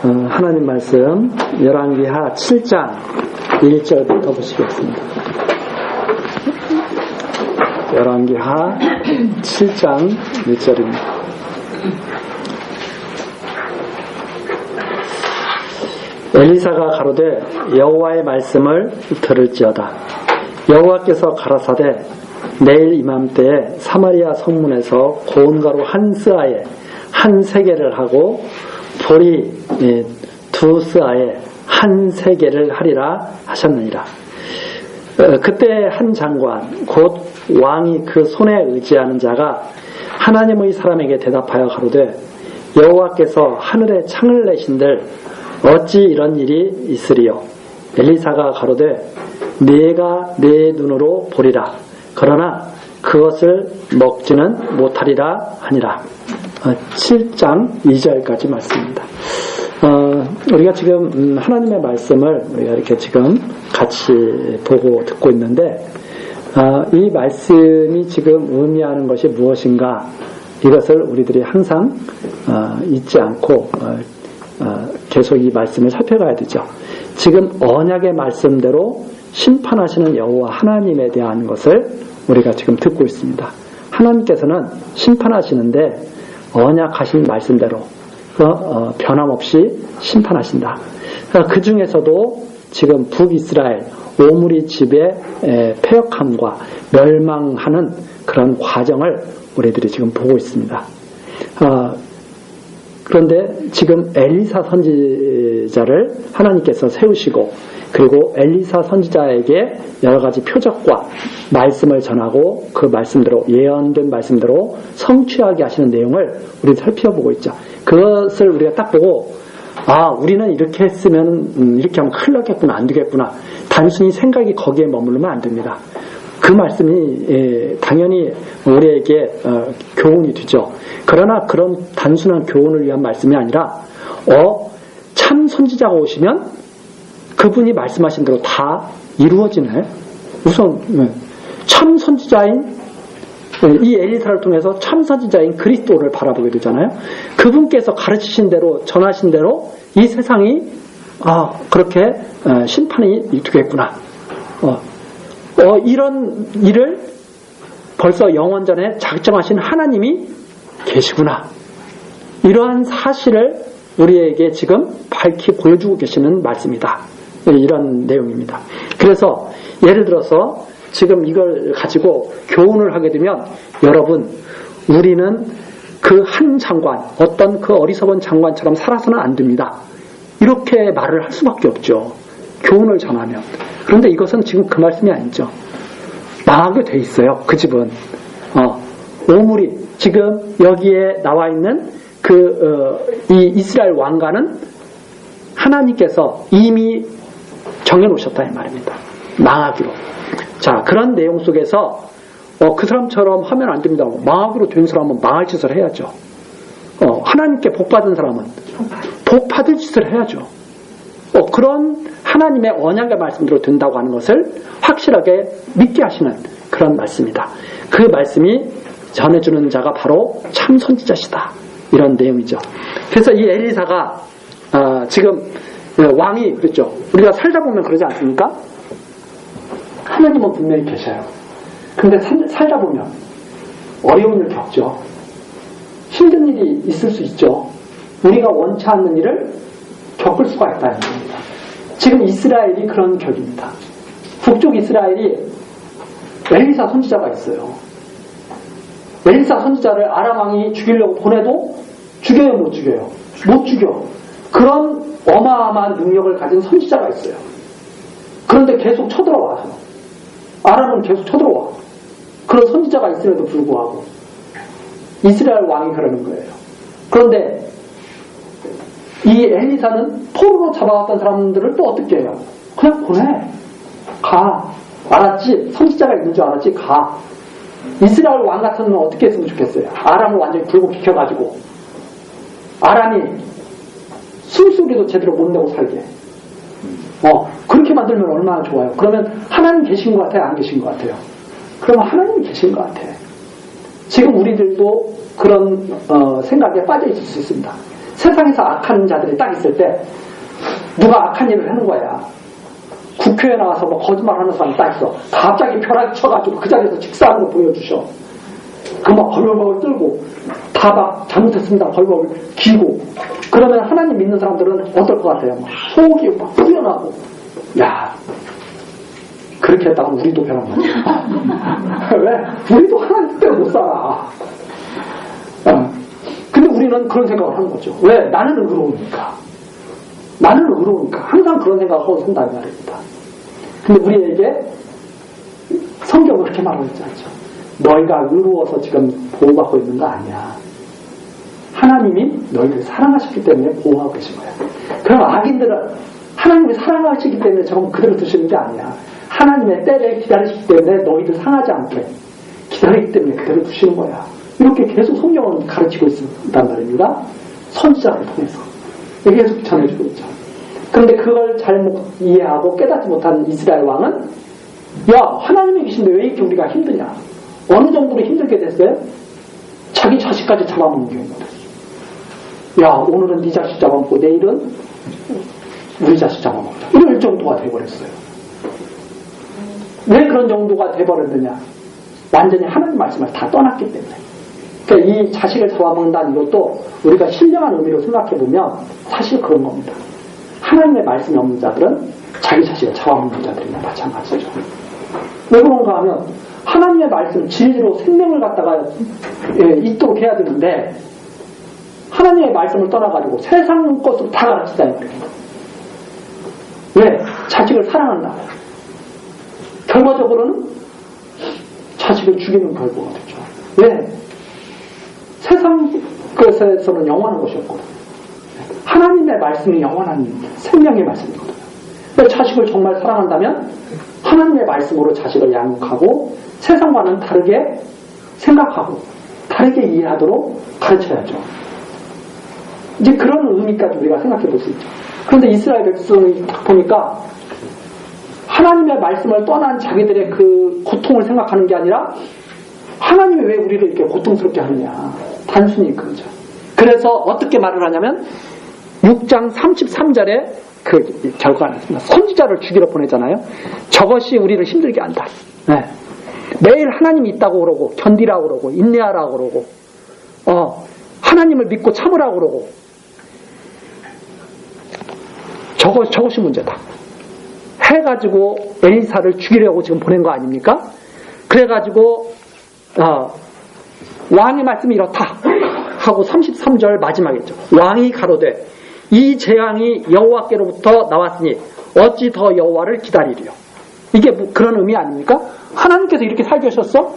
하나님 말씀 열왕기하 7장 1절부터 보시겠습니다. 열왕기하 7장 1절입니다. 엘리사가 가로되 여호와의 말씀을 들을지어다. 여호와께서 가라사대 내일 이맘때에 사마리아 성문에서 고운 가루 한 스아에 한 세겔을 하고 보리 두 스아에 한 세겔을 하리라 하셨느니라. 그때 한 장관 곧 왕이 그 손에 의지하는 자가 하나님의 사람에게 대답하여 가로되 여호와께서 하늘에 창을 내신들 어찌 이런 일이 있으리요. 엘리사가 가로되 네가 내 눈으로 보리라. 그러나 그것을 먹지는 못하리라 하니라. 7장 2절까지 말씀입니다. 우리가 지금 하나님의 말씀을 우리가 이렇게 지금 같이 보고 듣고 있는데 이 말씀이 지금 의미하는 것이 무엇인가, 이것을 우리들이 항상 잊지 않고 계속 이 말씀을 살펴가야 되죠. 지금 언약의 말씀대로 심판하시는 여호와 하나님에 대한 것을 우리가 지금 듣고 있습니다. 하나님께서는 심판하시는데 언약하신 말씀대로 변함없이 심판하신다. 그 중에서도 지금 북이스라엘 오므리 집의 패역함과 멸망하는 그런 과정을 우리들이 지금 보고 있습니다. 그런데 지금 엘리사 선지자를 하나님께서 세우시고, 그리고 엘리사 선지자에게 여러 가지 표적과 말씀을 전하고 그 말씀대로, 예언된 말씀대로 성취하게 하시는 내용을 우리 살펴보고 있죠. 그것을 우리가 딱 보고 우리는 이렇게 했으면 이렇게 하면 큰일 났겠구나, 안 되겠구나, 단순히 생각이 거기에 머무르면 안 됩니다. 그 말씀이 당연히 우리에게 교훈이 되죠. 그러나 그런 단순한 교훈을 위한 말씀이 아니라 참 선지자가 오시면 그분이 말씀하신 대로 다 이루어지네. 우선 참 선지자인 이 엘리사를 통해서 참 선지자인 그리스도를 바라보게 되잖아요. 그분께서 가르치신 대로, 전하신 대로 이 세상이 그렇게 심판이 되겠구나. 이런 일을 벌써 영원전에 작정하신 하나님이 계시구나. 이러한 사실을 우리에게 지금 밝히 보여주고 계시는 말씀이다. 이런 내용입니다. 그래서 예를 들어서 지금 이걸 가지고 교훈을 하게 되면, 여러분, 우리는 그 한 장관, 어떤 그 어리석은 장관처럼 살아서는 안 됩니다. 이렇게 말을 할 수밖에 없죠. 교훈을 전하면. 그런데 이것은 지금 그 말씀이 아니죠. 망하게 돼 있어요. 그 집은. 오므리, 지금 여기에 나와 있는 이 이스라엘 왕가는 하나님께서 이미 정해놓으셨다 이 말입니다. 망하기로. 자, 그런 내용 속에서 그 사람처럼 하면 안 됩니다. 망하기로 된 사람은 망할 짓을 해야죠. 하나님께 복 받은 사람은 복 받을 짓을 해야죠. 그런 하나님의 언약의 말씀대로 된다고 하는 것을 확실하게 믿게 하시는 그런 말씀이다. 그 말씀이 전해주는 자가 바로 참 선지자시다. 이런 내용이죠. 그래서 이 엘리사가 지금 왕이 그랬죠. 우리가 살다 보면 그러지 않습니까? 하나님은 분명히 계셔요. 그런데 살다 보면 어려운 일을 겪죠. 힘든 일이 있을 수 있죠. 우리가 원치 않는 일을 겪을 수가 있다는 겁니다. 지금 이스라엘이 그런 격입니다. 북쪽 이스라엘이 엘리사 선지자가 있어요. 엘리사 선지자를 아람 왕이 죽이려고 보내도 죽여요, 못 죽여요? 못 죽여. 그런 어마어마한 능력을 가진 선지자가 있어요. 그런데 계속 쳐들어와서 아람은 계속 쳐들어와. 그런 선지자가 있음에도 불구하고 이스라엘 왕이 그러는 거예요. 그런데 이 엘리사는 포로로 잡아왔던 사람들을 또 어떻게 해요? 그냥 보내. 가. 알았지? 선지자가 있는 줄 알았지? 가. 이스라엘 왕 같은 건 어떻게 했으면 좋겠어요? 아람을 완전히 불고기켜가지고 아람이 숨소리도 제대로 못 내고 살게. 그렇게 만들면 얼마나 좋아요. 그러면 하나님 계신 것 같아요? 안 계신 것 같아요? 그러면 하나님이 계신 것 같아요. 지금 우리들도 그런 생각에 빠져 있을 수 있습니다. 세상에서 악한 자들이 딱 있을 때 누가 악한 일을 하는 거야. 국회에 나와서 뭐 거짓말하는 사람이 딱 있어. 갑자기 벼락이 쳐가지고 그 자리에서 직사하는 거 보여주셔. 그막 벌벌벌 떨고 다 막 잘못했습니다. 벌벌 기고. 그러면 하나님 믿는 사람들은 어떨 것 같아요? 막 속이 막 후련하고. 야, 그렇게 했다가 우리도 벼락 맞아. 왜? 우리도 하나님 때문에 못 살아. 근데 우리는 그런 생각을 하는 거죠. 왜? 나는 의로우니까. 나는 의로우니까. 항상 그런 생각을 하고 산다는 말입니다. 근데 우리에게 성경은 그렇게 말하고 있지 않죠. 너희가 의로워서 지금 보호받고 있는 거 아니야. 하나님이 너희를 사랑하셨기 때문에 보호하고 계신 거야. 그럼 악인들은 하나님이 사랑하시기 때문에 저건 그대로 두시는 게 아니야. 하나님의 때를 기다리시기 때문에 너희들 상하지 않게 기다리기 때문에 그대로 두시는 거야. 이렇게 계속 성경은 가르치고 있단 말입니다. 선지자를 통해서. 계속 전해주고 있죠. 그런데 그걸 잘못 이해하고 깨닫지 못한 이스라엘 왕은 야, 하나님이 계신데 왜 이렇게 우리가 힘드냐. 어느 정도로 힘들게 됐어요? 자기 자식까지 잡아먹는 경우가 됐어요. 야, 오늘은 네 자식 잡아먹고 내일은 우리 자식 잡아먹자. 이럴 정도가 돼버렸어요. 왜 그런 정도가 돼버렸느냐. 완전히 하나님 말씀을 다 떠났기 때문에. 그러니까 이 자식을 잡아먹는다는 것도 우리가 신령한 의미로 생각해보면 사실 그런 겁니다. 하나님의 말씀이 없는 자들은 자기 자식을 잡아먹는 자들이나 마찬가지죠. 왜 그런가 하면 하나님의 말씀 진리로 생명을 갖다가 있도록 해야 되는데 하나님의 말씀을 떠나가지고 세상 것으로 다 가르치자 이 말입니다. 왜? 자식을 사랑한다고. 결과적으로는 자식을 죽이는 결과가 되죠. 왜? 세상 것에서는 영원한 것이 없거든요. 하나님의 말씀이 영원한 생명의 말씀이거든요. 자식을 정말 사랑한다면 하나님의 말씀으로 자식을 양육하고 세상과는 다르게 생각하고 다르게 이해하도록 가르쳐야죠. 이제 그런 의미까지 우리가 생각해 볼 수 있죠. 그런데 이스라엘 백성이 딱 보니까 하나님의 말씀을 떠난 자기들의 그 고통을 생각하는 게 아니라 하나님이 왜 우리를 이렇게 고통스럽게 하느냐. 단순히 그거죠. 그래서 어떻게 말을 하냐면 6장 33절에 그 결과는 선지자를 죽이러 보내잖아요. 저것이 우리를 힘들게 한다. 네. 매일 하나님이 있다고 그러고 견디라고 그러고 인내하라고 그러고 하나님을 믿고 참으라고 그러고 저것이 문제다. 해가지고 엘리사를 죽이려고 지금 보낸 거 아닙니까? 그래가지고 왕의 말씀이 이렇다 하고 33절 마지막이죠. 왕이 가로되 이 재앙이 여호와께로부터 나왔으니 어찌 더 여호와를 기다리리요. 이게 뭐 그런 의미 아닙니까? 하나님께서 이렇게 살게 하셨어?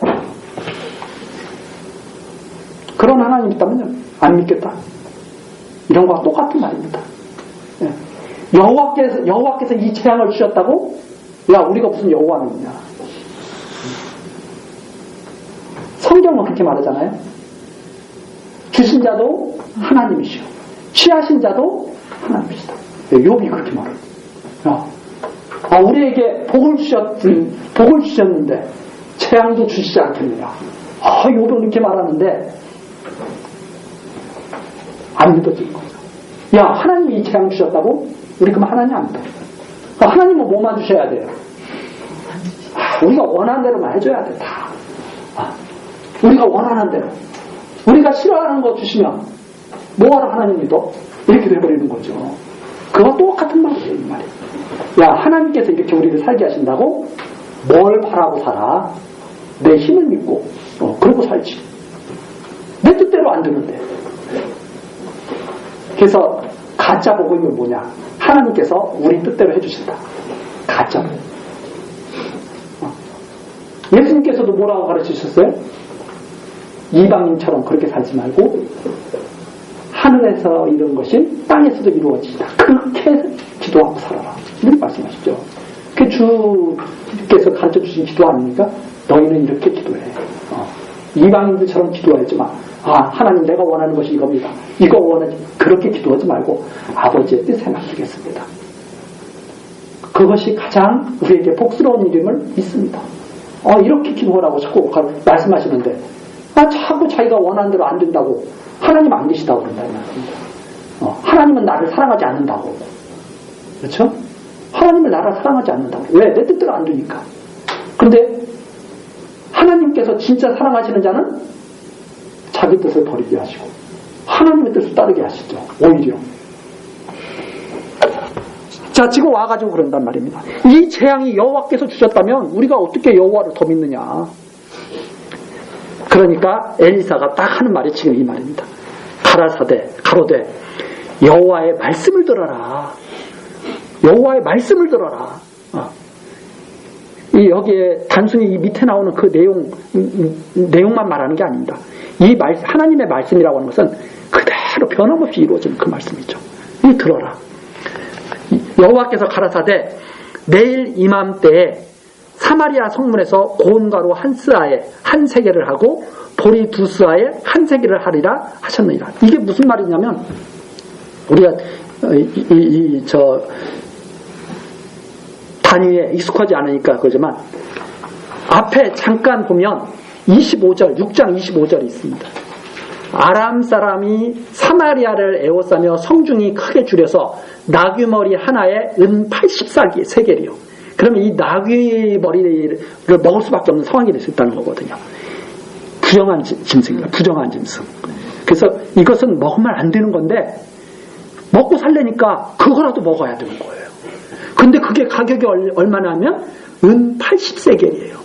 그런 하나님 있다면 안 믿겠다. 이런 거와 똑같은 말입니다. 여호와께서 이 재앙을 주셨다고? 야, 우리가 무슨 여호와 믿냐. 성경은 그렇게 말하잖아요. 주신 자도 하나님이시오. 취하신 자도 하나님이시다. 욥이 그렇게 말해요. 우리에게 복을 주셨는데 재앙도 주시지 않겠느냐. 욥은 이렇게 말하는데 안 믿어지는 거죠. 야, 하나님이 이 재앙 주셨다고? 우리 그럼 하나님 안 믿어. 하나님은 뭐만 주셔야 돼요? 우리가 원하는 대로만 해줘야 돼. 다. 우리가 원하는 대로. 우리가 싫어하는 거 주시면 뭐하러 하나님 믿어? 이렇게 돼버리는 거죠. 그거 똑같은 말이에요. 이 말이에요. 야, 하나님께서 이렇게 우리를 살게 하신다고? 뭘 바라고 살아? 내 힘을 믿고 그러고 살지. 내 뜻대로 안 되는데. 그래서 가짜 복음은 뭐냐? 하나님께서 우리 뜻대로 해주신다. 가짜 복음. 예수님께서도 뭐라고 가르치셨어요? 이방인처럼 그렇게 살지 말고 하늘에서 이룬 것이 땅에서도 이루어지다. 그렇게 기도하고 살아라. 이렇게 말씀하시죠. 그 주께서 가르쳐주신 기도 아닙니까? 너희는 이렇게 기도해. 이방인들처럼 기도하지 마. 하나님 내가 원하는 것이 이겁니다. 이거 원하지. 그렇게 기도하지 말고 아버지의 뜻에 맡기겠습니다. 그것이 가장 우리에게 복스러운 일임을 믿습니다. 이렇게 기도하라고 자꾸 말씀하시는데 자꾸 자기가 원하는 대로 안 된다고 하나님 안 계시다고 그런다는 말입니다. 하나님은 나를 사랑하지 않는다고. 그렇죠? 하나님은 나를 사랑하지 않는다고. 왜? 내 뜻대로 안 되니까. 그런데 하나님께서 진짜 사랑하시는 자는 자기 뜻을 버리게 하시고 하나님의 뜻을 따르게 하시죠. 오히려. 자, 지금 와가지고 그런단 말입니다. 이 재앙이 여호와께서 주셨다면 우리가 어떻게 여호와를 더 믿느냐. 그러니까 엘리사가 딱 하는 말이 지금 이 말입니다. 가로되 여호와의 말씀을 들어라. 여호와의 말씀을 들어라. 여기에 단순히 이 밑에 나오는 그 내용만 말하는 게 아닙니다. 이 하나님의 말씀이라고 하는 것은 그대로 변함없이 이루어지는 그 말씀이죠. 이 들어라. 여호와께서 가라사대 내일 이맘때에 사마리아 성문에서 고운 가루 한 스아에 한 세겔을 하고 보리 두 스아에 한 세겔을 하리라 하셨느니라. 이게 무슨 말이냐면 우리가 단위에 익숙하지 않으니까 그러지만 앞에 잠깐 보면 25절 6장 25절이 있습니다. 아람 사람이 사마리아를 에워싸며 성중이 크게 줄여서 나귀머리 하나에 은 80세겔이요. 그러면 이 나귀머리를 먹을 수밖에 없는 상황이 될 수 있다는 거거든요. 부정한 짐승입니다. 부정한 짐승. 그래서 이것은 먹으면 안 되는 건데 먹고 살려니까 그거라도 먹어야 되는 거예요. 근데 그게 가격이 얼마나 하면 은 80세겔이에요.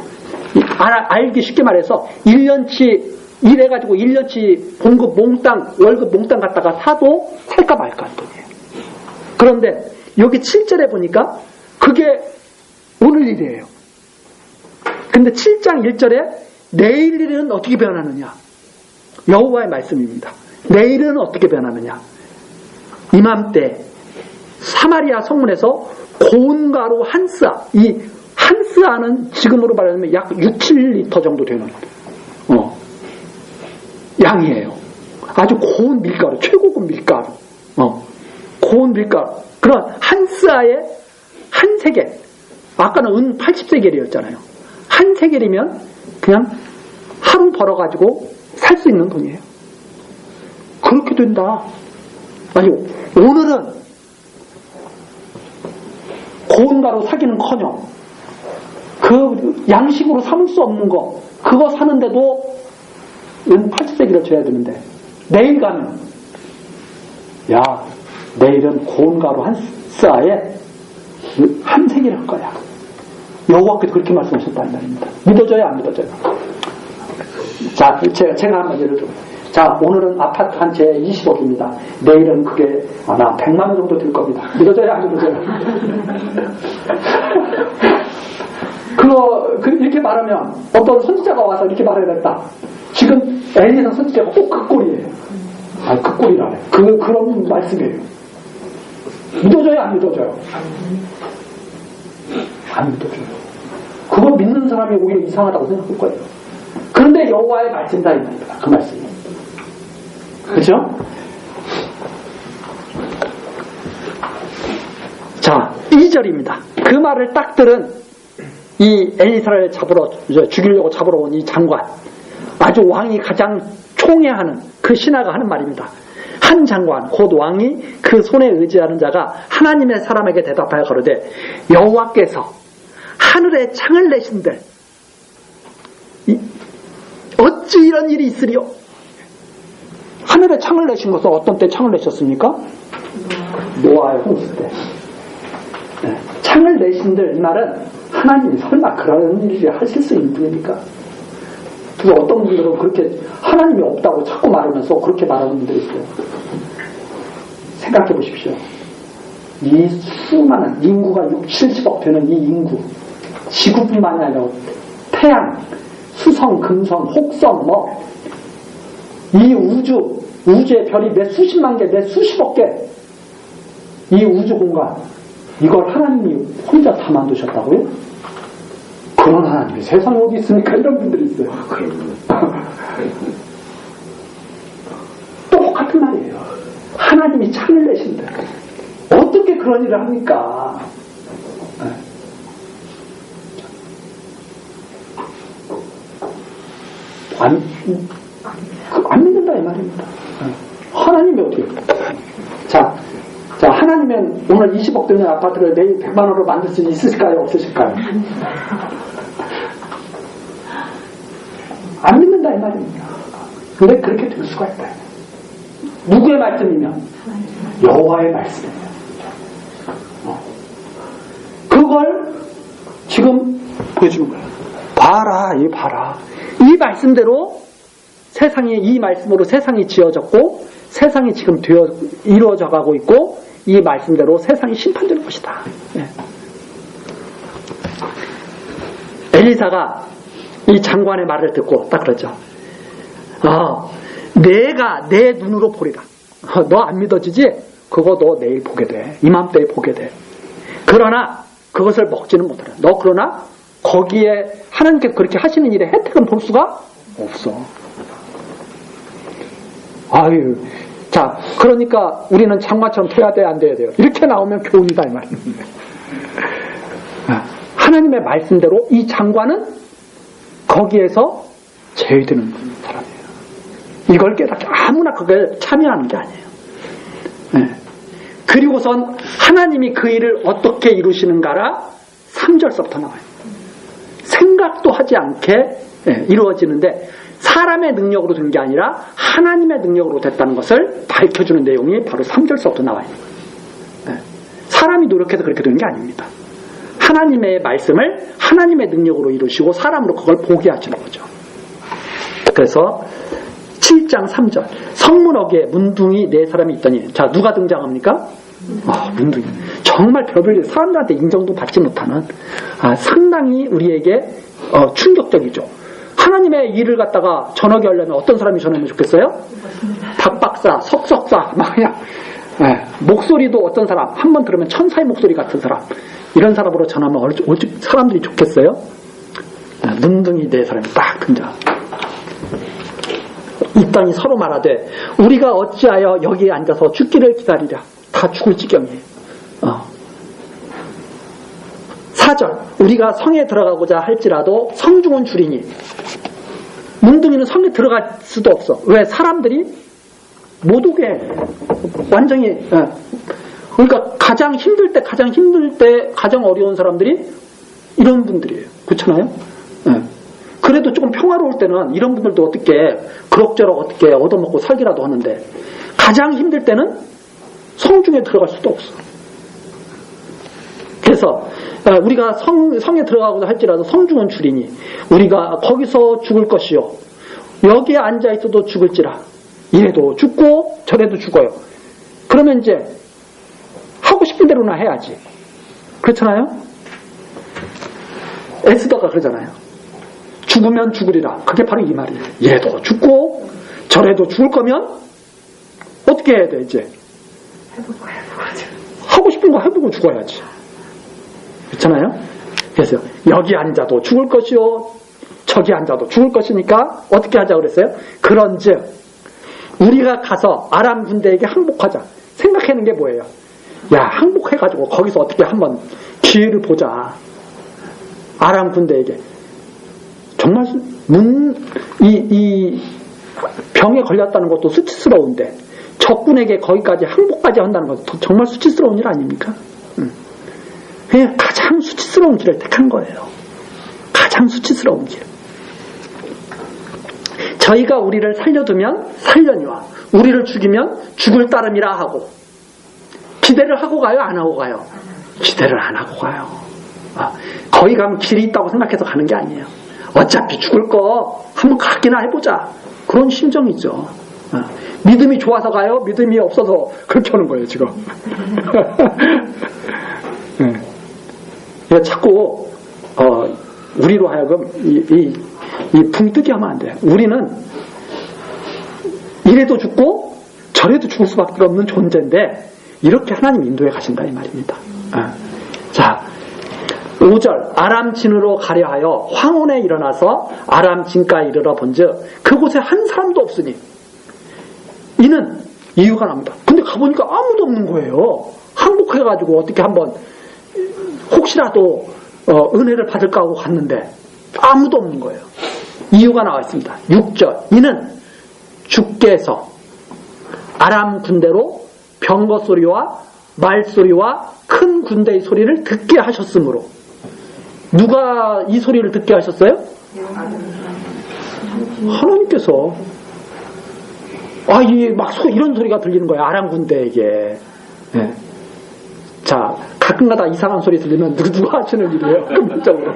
알기 쉽게 말해서 1년치 일해가지고 1년치 봉급 몽땅 월급 몽땅 갖다가 사도 살까 말까 할 돈이에요. 그런데 여기 7절에 보니까 그게 오늘 일이에요. 근데 7장 1절에 내일 일은 어떻게 변하느냐. 여호와의 말씀입니다. 내일은 어떻게 변하느냐. 이맘때 사마리아 성문에서 고운 가루 한 스아, 이 한 스아는 지금으로 말하면 약 6, 7리터 정도 되는 양이에요. 아주 고운 밀가루, 최고급 밀가루, 고운 밀가루. 그런 한 스아에 한 세겔. 아까는 은 80세겔이었잖아요. 한 세겔이면 그냥 하루 벌어가지고 살 수 있는 돈이에요. 그렇게 된다. 아니, 오늘은 고운 가루 사기는커녕 그 양식으로 삼을 수 없는 거 그거 사는데도 은 80세겔을 줘야 되는데 내일 가면 야 내일은 고운 가루 한 스아에 한 세겔 할 거야. 여호와께서 그렇게 말씀하셨다는 말입니다. 믿어져요 안 믿어져요? 자 제가 한번 예를 들어 자 오늘은 아파트 한 채 20억입니다. 내일은 그게 아마 100만 원 정도 들 겁니다. 믿어져요 안 믿어져요? 이렇게 말하면 어떤 선지자가 와서 이렇게 말해야겠다. 지금 엘리사 선지자가 꼭 그 꼴이에요. 아니 그 꼴이라네. 그런 말씀이에요. 믿어져요 안 믿어져요? 안 믿어져요. 그거 믿는 사람이 오히려 이상하다고 생각할 거예요. 그런데 여호와의 말씀이다 이 말입니다. 그 말씀이. 그렇죠? 자 2절입니다. 그 말을 딱 들은 이 엘리사를 죽이려고 잡으러 온 이 장관, 아주 왕이 가장 총애하는 그 신하가 하는 말입니다. 한 장관 곧 왕이 그 손에 의지하는 자가 하나님의 사람에게 대답하여 가로되 여호와께서 하늘에 창을 내신들 어찌 이런 일이 있으리요? 하늘에 창을 내신 것은 어떤 때 창을 내셨습니까? 노아의 홍수 때. 네. 창을 내신들 이 말은 하나님이 설마 그런 일을 하실 수 있는 분입니까? 그래서 어떤 분들은 그렇게 하나님이 없다고 자꾸 말하면서 그렇게 말하는 분들이 있어요. 생각해 보십시오. 이 수많은 인구가 6, 70억 되는 이 인구, 지구뿐만이 아니라 태양, 수성, 금성, 혹성, 이 우주의 별이 몇 수십만 개, 몇 수십억 개, 이 우주 공간, 이걸 하나님이 혼자 다 만드셨다고요? 그런 하나님이 세상에 어디 있습니까? 이런 분들이 있어요. 똑같은 말이에요. 하나님이 창을 내신다. 어떻게 그런 일을 합니까? 안 믿는다 이 말입니다. 하나님이 어떻게 하나님은 오늘 20억 되는 아파트를 내일 100만 원으로 만들 수 있으실까요? 없으실까요? 안 믿는다 이 말입니다. 근데 그렇게 될 수가 있다. 누구의 말씀이면? 여호와의 말씀이에요. 그걸 지금 보여주는 거예요. 봐라, 이 봐라. 이 말씀대로 세상이, 이 말씀으로 세상이 지어졌고 세상이 지금 이루어져 가고 있고 이 말씀대로 세상이 심판되는 것이다. 예. 엘리사가 이 장관의 말을 듣고 딱 그러죠. 내가 내 눈으로 보리라. 너 안 믿어지지? 그거 너 내일 보게 돼. 이맘때에 보게 돼. 그러나 그것을 먹지는 못하라. 너 그러나 거기에 하나님께서 그렇게 하시는 일의 혜택은 볼 수가 없어. 아유, 자, 그러니까 우리는 장마처럼 돼야 돼, 안 돼야 돼요? 이렇게 나오면 교훈이다 이 말입니다. 하나님의 말씀대로 이 장관은 거기에서 제외되는 사람이에요. 이걸 깨닫게 아무나 그걸 참여하는 게 아니에요. 네. 그리고선 하나님이 그 일을 어떻게 이루시는가라 3절서부터 나와요. 생각도 하지 않게 이루어지는데 사람의 능력으로 된 게 아니라 하나님의 능력으로 됐다는 것을 밝혀주는 내용이 바로 3절서부터 나와요. 사람이 노력해서 그렇게 되는 게 아닙니다. 하나님의 말씀을 하나님의 능력으로 이루시고 사람으로 그걸 보게 하시는 거죠. 그래서 7장 3절 성문 어귀에 문둥이 4사람이 있더니, 자, 누가 등장합니까? 문둥이. 정말 별별 사람들한테 인정도 받지 못하는 상당히 우리에게 충격적이죠. 하나님의 일을 갖다가 전하게 하려면 어떤 사람이 전하면 좋겠어요? 박박사, 석석사, 막 그냥 목소리도 어떤 사람, 한번 들으면 천사의 목소리 같은 사람, 이런 사람으로 전하면 사람들이 좋겠어요? 문둥이 4사람이 딱 등장. 있더니 서로 말하되 우리가 어찌하여 여기에 앉아서 죽기를 기다리랴. 다 죽을 지경이에요. 4절 우리가 성에 들어가고자 할지라도 성중은 줄이니. 문둥이는 성에 들어갈 수도 없어. 왜? 사람들이 못 오게 완전히 그러니까 가장 힘들 때 가장 어려운 사람들이 이런 분들이에요. 그렇잖아요? 그래도 조금 평화로울 때는 이런 분들도 어떻게 그럭저럭 어떻게 얻어먹고 살기라도 하는데 가장 힘들 때는 성중에 들어갈 수도 없어. 그래서 우리가 성에 들어가고자 할지라도 성중은 줄이니 우리가 거기서 죽을 것이요 여기에 앉아있어도 죽을지라. 이래도 죽고 저래도 죽어요. 그러면 이제 하고 싶은 대로나 해야지. 그렇잖아요? 에스더가 그러잖아요. 죽으면 죽으리라. 그게 바로 이 말이에요. 얘도 죽고 저래도 죽을 거면 어떻게 해야 돼 이제? 하고 싶은 거 해보고 죽어야지. 그렇잖아요? 그래서 여기 앉아도 죽을 것이요 저기 앉아도 죽을 것이니까 어떻게 하자 그랬어요? 그런즉 우리가 가서 아람 군대에게 항복하자. 생각하는 게 뭐예요? 야, 항복해가지고 거기서 어떻게 한번 기회를 보자. 아람 군대에게. 정말 이 병에 걸렸다는 것도 수치스러운데 적군에게 거기까지 항복까지 한다는 것도 정말 수치스러운 일 아닙니까? 그냥 가장 수치스러운 길을 택한 거예요. 가장 수치스러운 길. 저희가 우리를 살려두면 살려니와 우리를 죽이면 죽을 따름이라 하고. 기대를 하고 가요? 안 하고 가요? 기대를 안 하고 가요. 거기 가면 길이 있다고 생각해서 가는 게 아니에요. 어차피 죽을 거 한번 가기나 해보자. 그런 심정이죠. 믿음이 좋아서 가요? 믿음이 없어서 그렇게 하는 거예요 지금. 자꾸 우리로 하여금 이 붕뜨기 하면 안 돼요. 우리는 이래도 죽고 저래도 죽을 수밖에 없는 존재인데 이렇게 하나님 인도해 가신다 이 말입니다. 자, 5절 아람 진으로 가려 하여 황혼에 일어나서 아람 진가에 이르러 본즉 그곳에 한 사람도 없으니 이는 이유가 납니다. 근데 가보니까 아무도 없는 거예요. 항복해가지고 어떻게 한번 혹시라도 은혜를 받을까 하고 갔는데 아무도 없는 거예요. 이유가 나와 있습니다. 6절 이는 주께서 아람 군대로 병거 소리와 말소리와 큰 군대의 소리를 듣게 하셨으므로. 누가 이 소리를 듣게 하셨어요? 하나님께서. 이런 소리가 들리는 거예요. 아람 군대에게. 네. 자, 가끔가다 이상한 소리 들리면 누가 하시는 일이에요? 근본적으로.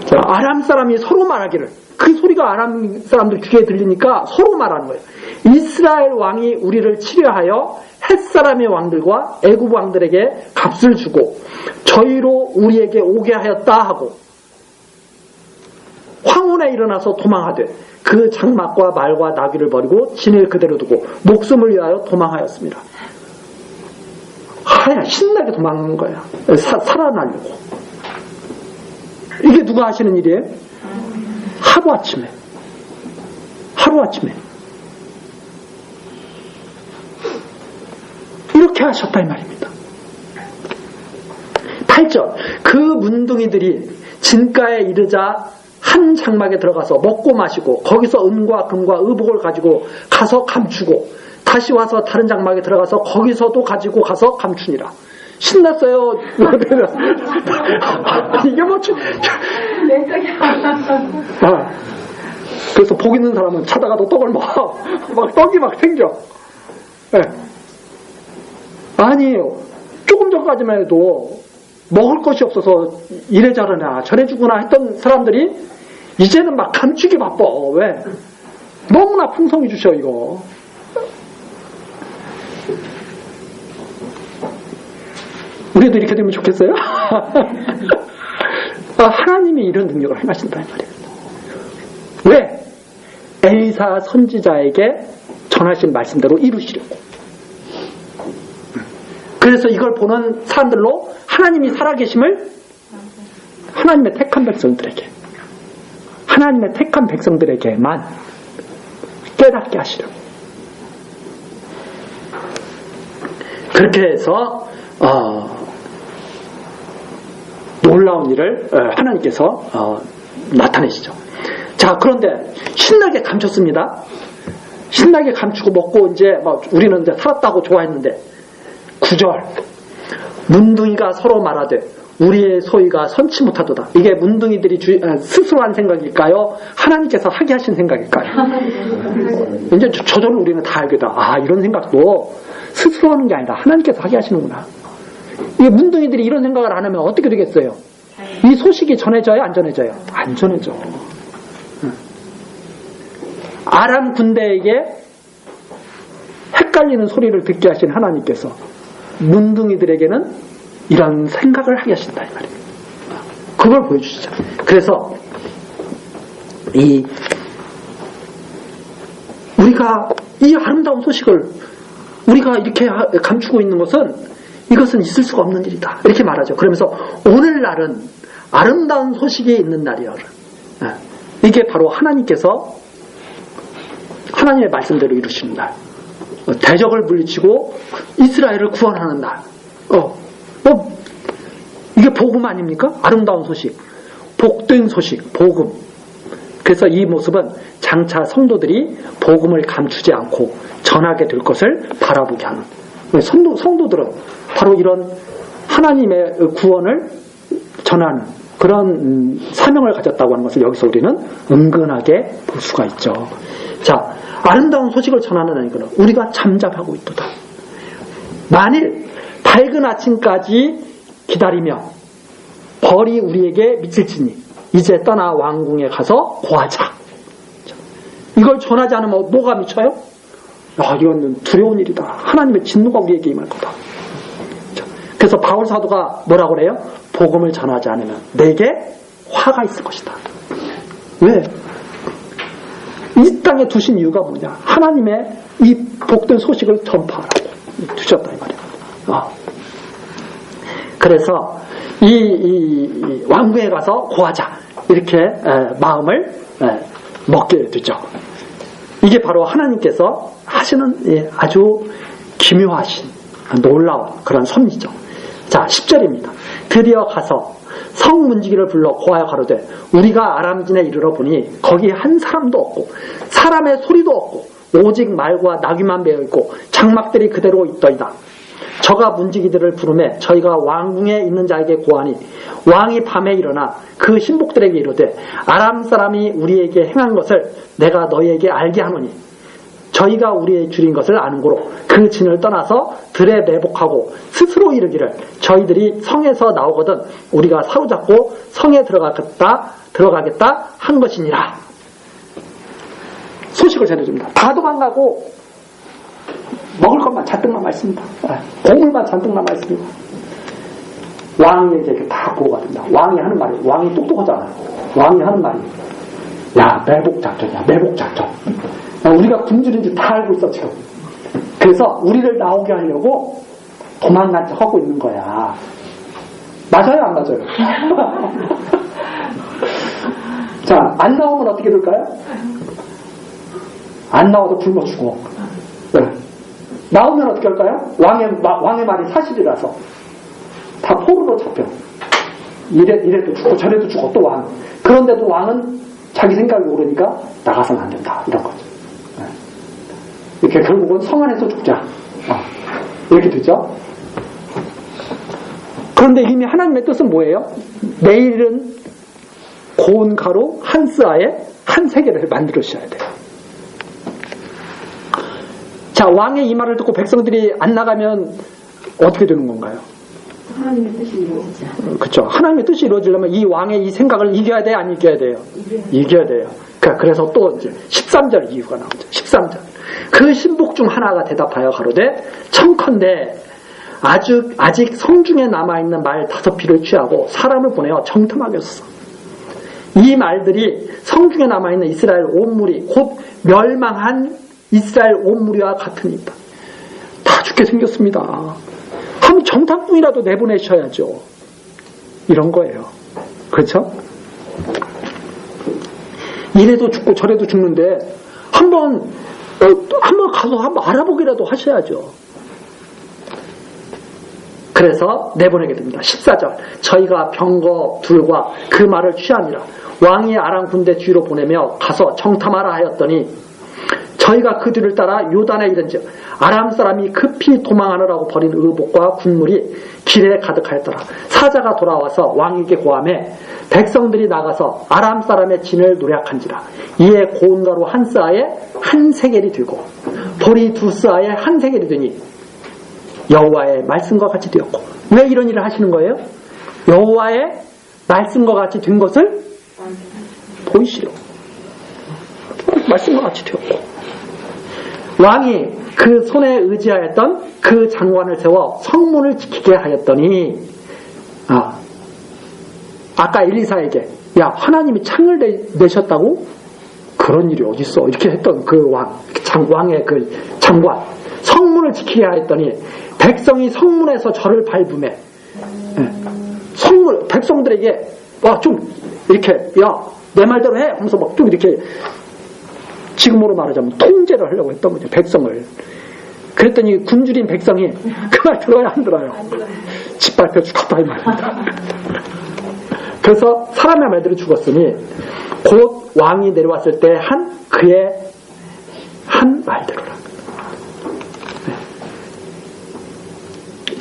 자, 아람 사람이 서로 말하기를, 그 소리가 아람 사람들 귀에 들리니까 서로 말하는 거예요. 이스라엘 왕이 우리를 치려하여 햇사람의 왕들과 애굽 왕들에게 값을 주고 저희로 우리에게 오게 하였다 하고, 황혼에 일어나서 도망하되 그 장막과 말과 나귀를 버리고 진을 그대로 두고 목숨을 위하여 도망하였습니다. 신나게 도망하는 거야. 살아나려고. 이게 누가 하시는 일이에요? 하루아침에 이렇게 하셨다 이 말입니다. 8절, 그 문둥이들이 진가에 이르자 한 장막에 들어가서 먹고 마시고 거기서 은과 금과 의복을 가지고 가서 감추고 다시 와서 다른 장막에 들어가서 거기서도 가지고 가서 감추니라. 신났어요. 이게 뭐 그래서 복 있는 사람은 차다가도 떡을 막 떡이 막 생겨. 네. 아니에요. 조금 전까지만 해도 먹을 것이 없어서 이래저래나 저래주구나 했던 사람들이 이제는 막 감추기 바빠. 왜? 너무나 풍성히 주셔 이거. 우리도 이렇게 되면 좋겠어요? 하나님이 이런 능력을 행하신다 이 말이에요. 왜? 엘사 선지자에게 전하신 말씀대로 이루시려고. 그래서 이걸 보는 사람들로 하나님이 살아계심을 하나님의 택한 백성들에게만 깨닫게 하시려고. 그렇게 해서 놀라운 일을 하나님께서 나타내시죠. 자, 그런데 신나게 감췄습니다. 신나게 감추고 먹고 이제 우리는 이제 살았다고 좋아했는데 9절, 문둥이가 서로 말하되 우리의 소위가 선치 못하도다. 이게 문둥이들이 스스로 한 생각일까요? 하나님께서 하게 하신 생각일까요? 이제 저절로 우리는 다 알게 돼. 이런 생각도 스스로 하는 게 아니라 하나님께서 하게 하시는구나. 이 문둥이들이 이런 생각을 안 하면 어떻게 되겠어요? 이 소식이 전해져요? 안 전해져요? 안 전해져. 아람 군대에게 헷갈리는 소리를 듣게 하신 하나님께서 문둥이들에게는 이런 생각을 하게 하신다 이 말이에요. 그걸 보여주시죠. 그래서 우리가 이 아름다운 소식을 우리가 이렇게 감추고 있는 것은 이것은 있을 수가 없는 일이다 이렇게 말하죠. 그러면서 오늘날은 아름다운 소식이 있는 날이요. 이게 바로 하나님께서 하나님의 말씀대로 이루시는 날, 대적을 물리치고 이스라엘을 구원하는 날. 이게 복음 아닙니까? 아름다운 소식, 복된 소식, 복음. 그래서 이 모습은 장차 성도들이 복음을 감추지 않고 전하게 될 것을 바라보게 하는. 성도들은 바로 이런 하나님의 구원을 전하는 그런 사명을 가졌다고 하는 것을 여기서 우리는 은근하게 볼 수가 있죠. 자, 아름다운 소식을 전하는 아니거나 우리가 잠잠하고 있도다. 만일 밝은 아침까지 기다리며 벌이 우리에게 미칠지니 이제 떠나 왕궁에 가서 고하자. 이걸 전하지 않으면 뭐가 미쳐요? 이건 두려운 일이다. 하나님의 진노가 우리에게 임할 거다. 그래서 바울 사도가 뭐라고 그래요? 복음을 전하지 않으면 내게 화가 있을 것이다. 왜? 이 땅에 두신 이유가 뭐냐? 하나님의 이 복된 소식을 전파하라고 두셨다 이 말이에요. 그래서 이 왕궁에 가서 고하자 이렇게 마음을 먹게 되죠. 이게 바로 하나님께서 하시는 아주 기묘하신 놀라운 그런 섭리죠. 자, 10절입니다. 드디어 가서 성문지기를 불러 고하여 가로되 우리가 아람진에 이르러 보니 거기 한 사람도 없고 사람의 소리도 없고 오직 말과 나귀만 메어 있고 장막들이 그대로 있더이다. 저가 문지기들을 부르매 저희가 왕궁에 있는 자에게 고하니 왕이 밤에 일어나 그 신복들에게 이르되 아람 사람이 우리에게 행한 것을 내가 너희에게 알게 하노니 저희가 우리의 줄인 것을 아는 고로 그 진을 떠나서 들에 매복하고 스스로 이르기를 저희들이 성에서 나오거든 우리가 사로잡고 성에 들어가겠다 한 것이니라. 소식을 전해줍니다. 다 도망가고 먹을 것만 잔뜩 남아있습니다. 곡물만 잔뜩 남아있습니다. 왕에게 다 보고가 된다. 왕이 하는 말이, 왕이 똑똑하잖아요. 왕이 하는 말이, 야, 매복작전이야, 매복작전. 우리가 굶주린지 다 알고 있어, 지금. 그래서 우리를 나오게 하려고 도망간 척 하고 있는 거야. 맞아요, 안 맞아요? 자, 안 나오면 어떻게 될까요? 안 나와도 굶어 죽어. 네. 나오면 어떻게 할까요? 왕의 말이 사실이라서 다 포로로 잡혀. 이래도 죽고 저래도 죽고 또 왕. 그런데도 왕은 자기 생각이 오르니까 나가서는 안 된다. 이런 거죠. 네. 이렇게 결국은 성 안에서 죽자. 이렇게 되죠. 그런데 이미 하나님의 뜻은 뭐예요? 내일은 고운 가루 한 스아에 한 세계를 만들으셔야 돼요. 자, 왕의 이 말을 듣고 백성들이 안 나가면 어떻게 되는 건가요? 하나님의 뜻이 이루어지지. 그렇죠. 하나님의 뜻이 이루어지려면 이 왕의 이 생각을 이겨야 돼, 안 이겨야 돼요? 이겨야 돼요. 그래서 또 이제 13절 이유가 나오죠. 13절. 그 신복 중 하나가 대답하여 가로되 청컨대 아직 성중에 남아있는 말 5피를 취하고 사람을 보내어 정탐하게 하소서. 이 말들이 성중에 남아있는 이스라엘 온 무리 곧 멸망한 이스라엘 온 무리와 같으니까 다 죽게 생겼습니다. 한번 정탐꾼이라도 내보내셔야죠. 이런 거예요. 그렇죠? 이래도 죽고 저래도 죽는데 한번 가서 한번 알아보기라도 하셔야죠. 그래서 내보내게 됩니다. 14절. 저희가 병거 둘과 그 말을 취하니라. 왕이 아람 군대 뒤로 보내며 가서 정탐하라 하였더니 저희가 그 뒤를 따라 요단에 이른즉 아람 사람이 급히 도망하느라고 버린 의복과 군물이 길에 가득하였더라. 사자가 돌아와서 왕에게 고하매 백성들이 나가서 아람 사람의 진을 노략한지라. 이에 고운 가루 한 스아에 한 세겔이 되고 보리 2스아에 한 세겔이 되니 여호와의 말씀과 같이 되었고. 왜 이런 일을 하시는 거예요? 여호와의 말씀과 같이 된 것을 보이시려고. 말씀과 같이 되었고. 왕이 그 손에 의지하였던 그 장관을 세워 성문을 지키게 하였더니 아까 엘리사에게 야, 하나님이 창을 내셨다고? 그런 일이 어딨어? 이렇게 했던 그 왕의 그 장관 성문을 지키게 하였더니 백성이 성문에서 저를 밟으매 백성들에게 좀 이렇게 야, 내 말대로 해 하면서 막 좀 이렇게 지금으로 말하자면 통제를 하려고 했던 거죠. 백성을. 그랬더니 굶주린 백성이 그 말 들어야 안 들어요? 짓밟혀 죽었다 이 말입니다. 그래서 사람의 말대로 죽었으니 곧 왕이 내려왔을 때 그의 한 말대로라.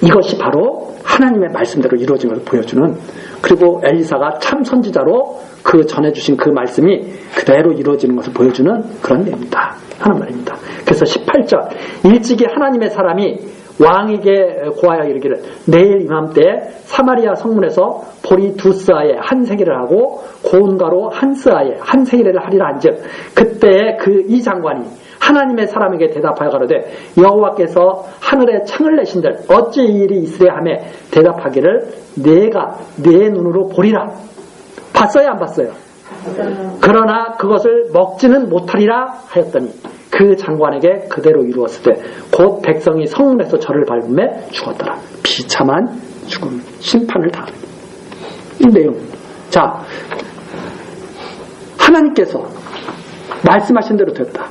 이것이 바로 하나님의 말씀대로 이루어진 것을 보여주는, 그리고 엘리사가 참 선지자로 그 전해주신 그 말씀이 그대로 이루어지는 것을 보여주는 그런 내용이다 하는 말입니다. 그래서 18절 일찍이 하나님의 사람이 왕에게 고하여 이르기를 내일 이맘때에 사마리아 성문에서 보리 2스아에 한 세겔을 하고 고운 가루 한 스아에 한 세겔을 하리라 한즉 그때에 이 장관이 하나님의 사람에게 대답하여 가로되 여호와께서 하늘에 창을 내신들 어찌 이 일이 있으랴 하며 대답하기를 내가 내 눈으로 보리라. 봤어요, 안 봤어요? 그러나 그것을 먹지는 못하리라 하였더니 그 장관에게 그대로 이루었을 때 곧 백성이 성문에서 저를 밟음에 죽었더라. 비참한 죽음, 심판을 당하는 이 내용. 자, 하나님께서 말씀하신 대로 됐다.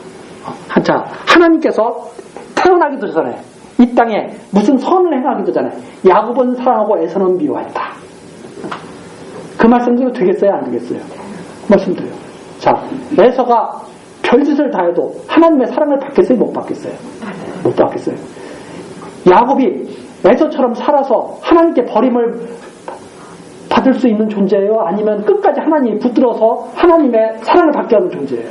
자, 하나님께서 태어나기도 전에 이 땅에 무슨 선을 행하기도 전에 야곱은 사랑하고 에서는 미워했다. 그 말씀대로 되겠어요, 안 되겠어요? 말씀드려요. 자, 에서가 별짓을 다 해도 하나님의 사랑을 받겠어요? 못 받겠어요? 못 받겠어요. 야곱이 에서처럼 살아서 하나님께 버림을 받을 수 있는 존재예요? 아니면 끝까지 하나님이 붙들어서 하나님의 사랑을 받게 하는 존재예요?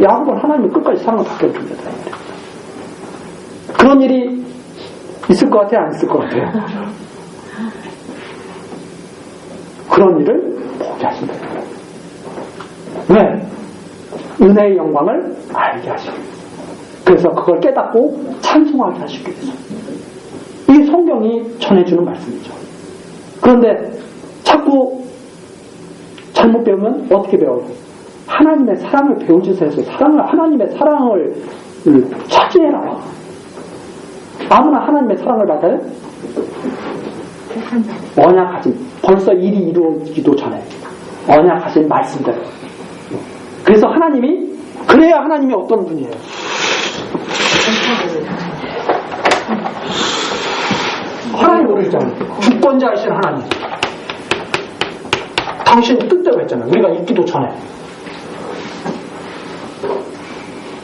야곱은 하나님이 끝까지 사랑을 받게 하는 존재다. 그런 일이 있을 것 같아요? 안 있을 것 같아요? 그런 일을 포기하신다. 왜? 은혜의 영광을 알게 하시기 위해서. 그래서 그걸 깨닫고 찬송하게 하시기 위해서. 이 성경이 전해주는 말씀이죠. 그런데 자꾸 잘못 배우면 어떻게 배워요? 하나님의 사랑을 배우지 해서 하나님의 사랑을 차지해라. 아무나 하나님의 사랑을 받아요? 언약하신, 벌써 일이 이루어지기도 전에 언약하신 말씀대로. 그래서 그래야 하나님이 어떤 분이에요? 하나님 모르잖아요. 주권자이신 하나님. 당신 뜻대로 했잖아요. 우리가 있기도 전에.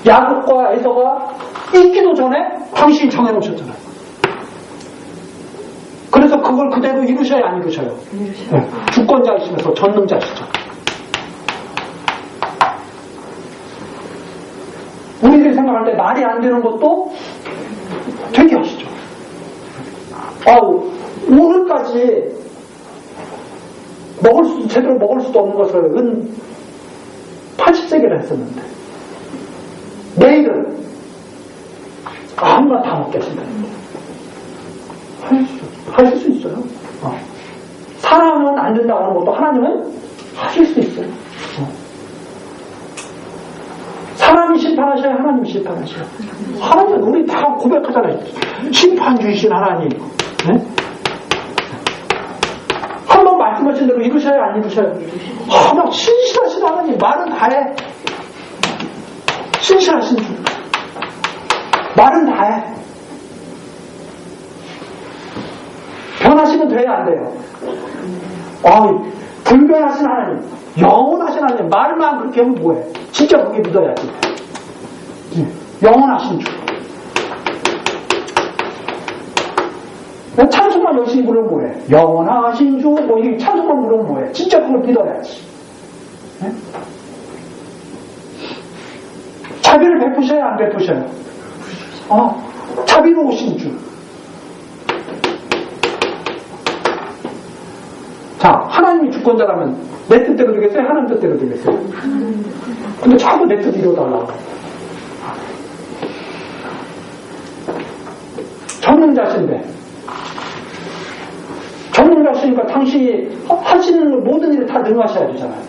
야곱과 에서가 있기도 전에 당신이 정해놓으셨잖아요. 그래서 그걸 그대로 이루셔야 안 이루셔요? 네. 주권자이시면서 전능자시죠. 우리들이 생각할 때 말이 안 되는 것도 되게 하시죠. 오늘까지 제대로 먹을 수도 없는 것을 80세기를 했었는데 내일은 아무나 다 먹게 하신다는 거예요. 하실 수 있어요. 사람은 안 된다고 하는 것도 하나님은 하실 수 있어요. 사람이 심판하셔야 하나님이 심판하셔요. 하나님은 우리 다 고백하잖아요. 심판주이신 하나님. 네? 한번 말씀하신 대로 이루셔야 안 이루셔요? 막 신실하신 하나님. 말은 다 해. 신실하신 주. 말은 다 해. 변하시면 돼야 안 돼요? 불변하신 하나님, 영원하신 하나님, 말만 그렇게 하면 뭐해? 진짜 그게 믿어야지. 영원하신 주. 찬송만 열심히 부르면 뭐해? 영원하신 주, 이 찬송만 부르면 뭐해? 진짜 그걸 믿어야지. 네? 자비를 베푸셔야 안 베푸셔요? 자비로우신 주. 자, 하나님이 주권자라면 내 뜻대로 되겠어요? 하나님 뜻대로 되겠어요? 근데 자꾸 내 뜻 이루어달라고. 전능자시니까 당신이 하시는 모든 일을 다 능하셔야 되잖아요.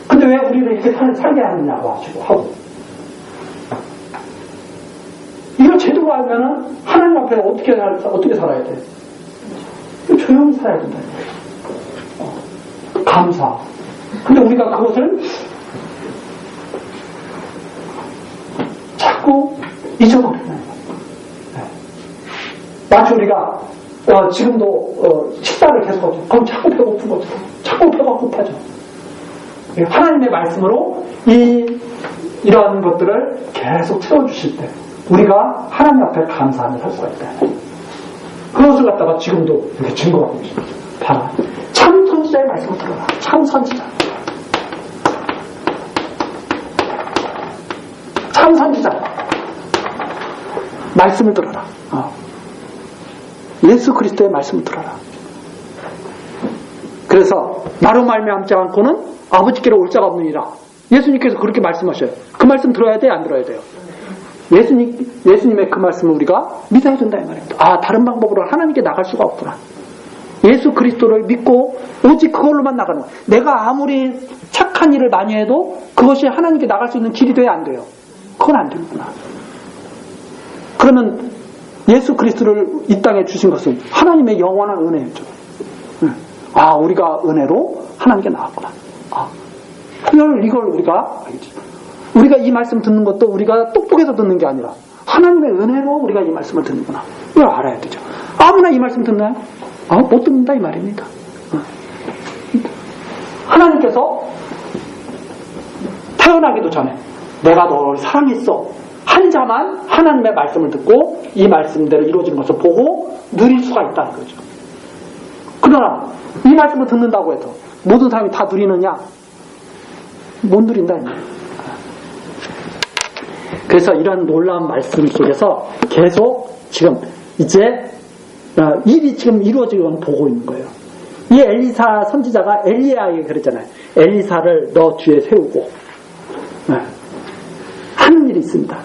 근데 왜 우리를 이렇게 살게 하느냐고 하고. 이걸 제대로 알면은 하나님 앞에 어떻게 살아야 돼? 조용히 살아야 된다. 감사. 근데 우리가 그것을 자꾸 잊어버리는 거예요. 마치 우리가 지금도 식사를 계속하죠. 그럼 자꾸 배고픈 거죠. 자꾸 배가 고파져. 하나님의 말씀으로 이러한 것들을 계속 채워주실 때 우리가 하나님 앞에 감사함을 할 수가 있다. 그것을 갖다가 지금도 이렇게 증거하고 있습니다. 봐라. 참 선지자의 말씀을 들어라. 참 선지자. 참 선지자. 말씀을 들어라. 예수 그리스도의 말씀을 들어라. 그래서 나로 말미암지 않고는 아버지께로 올 자가 없느니라. 예수님께서 그렇게 말씀하셔요. 그 말씀 들어야 돼요? 안 들어야 돼요? 예수님의 그 말씀을 우리가 믿어야 된다 이 말입니다. 다른 방법으로 하나님께 나갈 수가 없구나. 예수 그리스도를 믿고 오직 그걸로만 나가는 거예요. 내가 아무리 착한 일을 많이 해도 그것이 하나님께 나갈 수 있는 길이 돼야 안 돼요. 그건 안 되는구나. 그러면 예수 그리스도를 이 땅에 주신 것은 하나님의 영원한 은혜였죠. 우리가 은혜로 하나님께 나왔구나. 이걸 우리가 이 말씀 듣는 것도 우리가 똑똑해서 듣는 게 아니라 하나님의 은혜로 우리가 이 말씀을 듣는구나. 이걸 알아야 되죠. 아무나 이 말씀 듣나요? 못 듣는다 이 말입니다. 하나님께서 태어나기도 전에 내가 너를 사랑했어. 한 자만 하나님의 말씀을 듣고 이 말씀대로 이루어지는 것을 보고 누릴 수가 있다는 거죠. 그러나 이 말씀을 듣는다고 해서 모든 사람이 다 누리느냐? 못 누린다. 그래서 이런 놀라운 말씀 속에서 계속 지금 이제 일이 지금 이루어지는 걸 보고 있는 거예요. 이 엘리사 선지자가 엘리야에게 그랬잖아요. 엘리사를 너 뒤에 세우고 하는 일이 있습니다.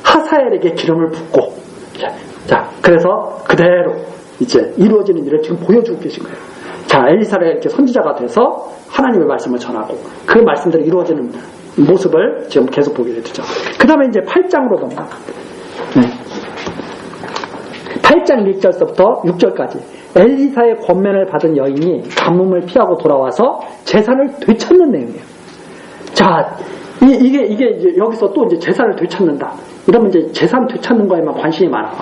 하사엘에게 기름을 붓고 자 그래서 그대로 이제 이루어지는 일을 지금 보여주고 계신 거예요. 자 엘리사를 이렇게 선지자가 돼서 하나님의 말씀을 전하고 그 말씀대로 이루어지는 모습을 지금 계속 보게 되죠. 그 다음에 이제 8장으로 넘어갑니다. 8장 1절서부터 6절까지 엘리사의 권면을 받은 여인이 가뭄을 피하고 돌아와서 재산을 되찾는 내용이에요. 자, 이게 이제 여기서 또 이제 재산을 되찾는다. 이러면 이제 재산 되찾는 거에만 관심이 많아.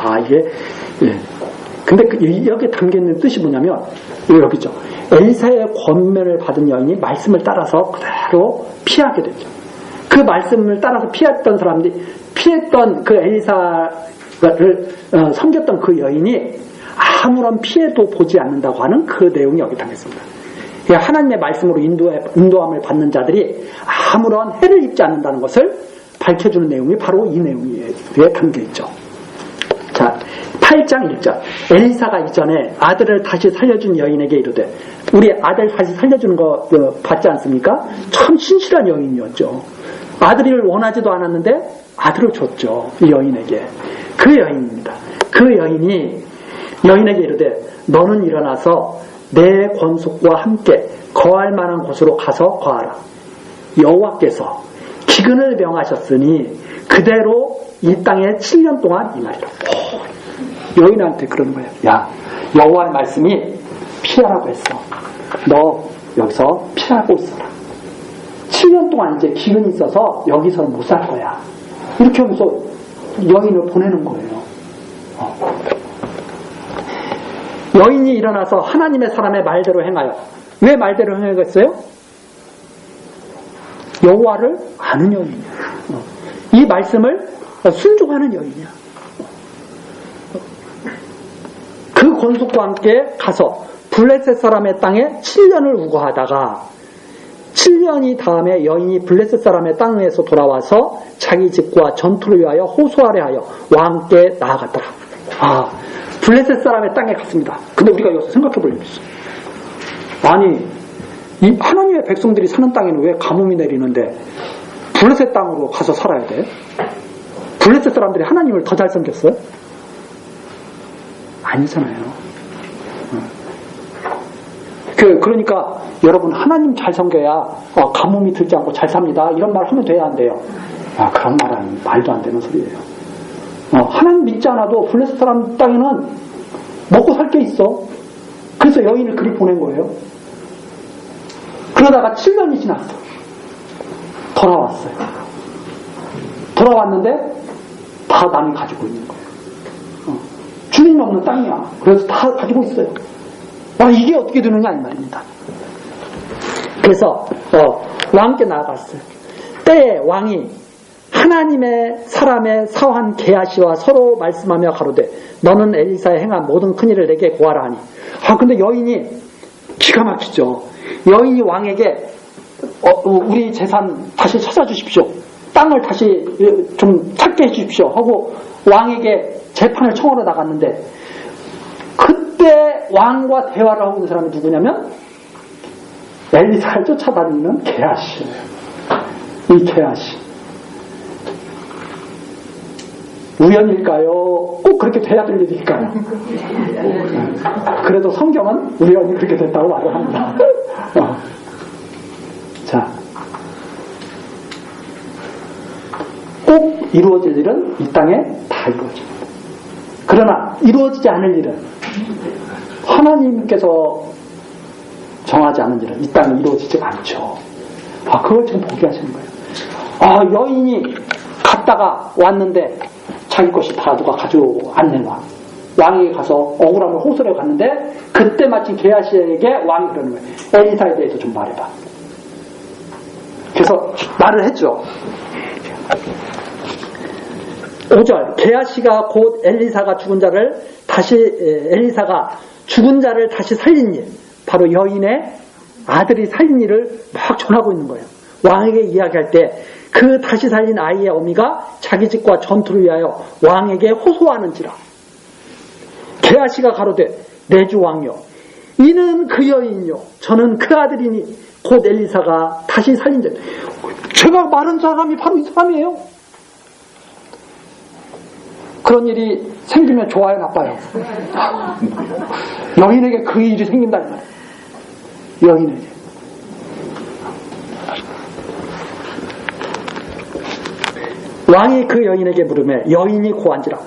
근데 여기에 담겨 있는 뜻이 뭐냐면 여기죠. 엘리사의 권면을 받은 여인이 말씀을 따라서 그대로 피하게 되죠. 그 말씀을 따라서 피했던 사람들이 피했던 그 엘리사를 섬겼던 그 여인이 아무런 피해도 보지 않는다고 하는 그 내용이 여기 담겨 있습니다. 그러니까 하나님의 말씀으로 인도함을 받는 자들이 아무런 해를 입지 않는다는 것을 밝혀주는 내용이 바로 이 내용에 담겨 있죠. 자, 8장 1절. 엘리사가 이전에 아들을 다시 살려준 여인에게 이르되, 우리 아들 다시 살려주는 거 봤지 않습니까? 참 신실한 여인이었죠. 아들을 원하지도 않았는데 아들을 줬죠. 이 여인에게. 그 여인입니다. 그 여인이 여인에게 이르되 너는 일어나서 내 권속과 함께 거할 만한 곳으로 가서 거하라. 여호와께서 기근을 명하셨으니 그대로 이 땅에 7년 동안 임하리라. 여인한테 그러는 거예요. 야, 여호와의 말씀이 피하라고 했어. 너 여기서 피하고 있어라. 7년 동안 이제 기근이 있어서 여기서는 못 살 거야. 이렇게 하면서 여인을 보내는 거예요. 여인이 일어나서 하나님의 사람의 말대로 행하여. 왜 말대로 행하겠어요? 여호와를 아는 여인이야. 이 말씀을 순종하는 여인이야. 그 권속과 함께 가서 블레셋 사람의 땅에 7년을 우거하다가 7년이 다음에 여인이 블레셋 사람의 땅에서 돌아와서 자기 집과 전투를 위하여 호소하려 하여 왕과 함께 나아갔더라. 블레셋 사람의 땅에 갔습니다. 근데 우리가 여기서 생각해 보려면 아니 이 하나님의 백성들이 사는 땅에는 왜 가뭄이 내리는데 블레셋 땅으로 가서 살아야 돼? 블레셋 사람들이 하나님을 더 잘 섬겼어요? 아니잖아요. 그러니까 여러분 하나님 잘 섬겨야 가뭄이 들지 않고 잘 삽니다. 이런 말 하면 돼야 안 돼요? 그런 말은 말도 안 되는 소리예요. 하나님 믿지 않아도 블레셋 사람 땅에는 먹고 살 게 있어. 그래서 여인을 그리 보낸 거예요. 그러다가 7년이 지났어. 돌아왔어요. 돌아왔는데 다 남이 가지고 있는 거예요. 주인 없는 땅이야. 그래서 다 가지고 있어요. 이게 어떻게 되느냐 이 말입니다. 그래서 왕께 나아갔어요. 때에 왕이 하나님의 사람의 사환 게하시와 서로 말씀하며 가로되 너는 엘리사에 행한 모든 큰일을 내게 고하라 하니. 근데 여인이 기가 막히죠. 여인이 왕에게 우리 재산 다시 찾아주십시오. 땅을 다시 좀 찾게 해주십시오 하고 왕에게 재판을 청하러 나갔는데 그때 왕과 대화를 하고 있는 사람이 누구냐면 엘리사를 쫓아다니는 게하시예요. 이 게하시. 우연일까요? 꼭 그렇게 돼야 될 일일까요? 그래도 성경은 우연히 그렇게 됐다고 말을 합니다. 자, 꼭 이루어질 일은 이 땅에 다 이루어집니다. 그러나 이루어지지 않을 일은 하나님께서 정하지 않은 일은 이 땅에 이루어지지 않죠. 그걸 지금 보게 하시는 거예요. 여인이 갔다가 왔는데 자기 것이 다 누가 가지고 않는 왕. 왕에게 가서 억울함을 호소해 갔는데 그때 마침 게하시에게 왕이 그러는 거예요. 엘리사에 대해서 좀 말해봐. 그래서 말을 했죠. 5절 게하시가 곧 엘리사가 죽은 자를 다시 살린 일, 바로 여인의 아들이 살린 일을 막 전하고 있는 거예요. 왕에게 이야기할 때 그 다시 살린 아이의 어미가 자기 집과 전투를 위하여 왕에게 호소하는지라. 게하시가 가로되 내 주 왕이여, 이는 그 여인이요 저는 그 아들이니 곧 엘리사가 다시 살린 자. 제가 말한 사람이 바로 이 사람이에요. 그런 일이 생기면 좋아요, 나빠요? 여인에게 그 일이 생긴다 이 말이에요. 여인에게. 왕이 그 여인에게 물으매 여인이 고한지라.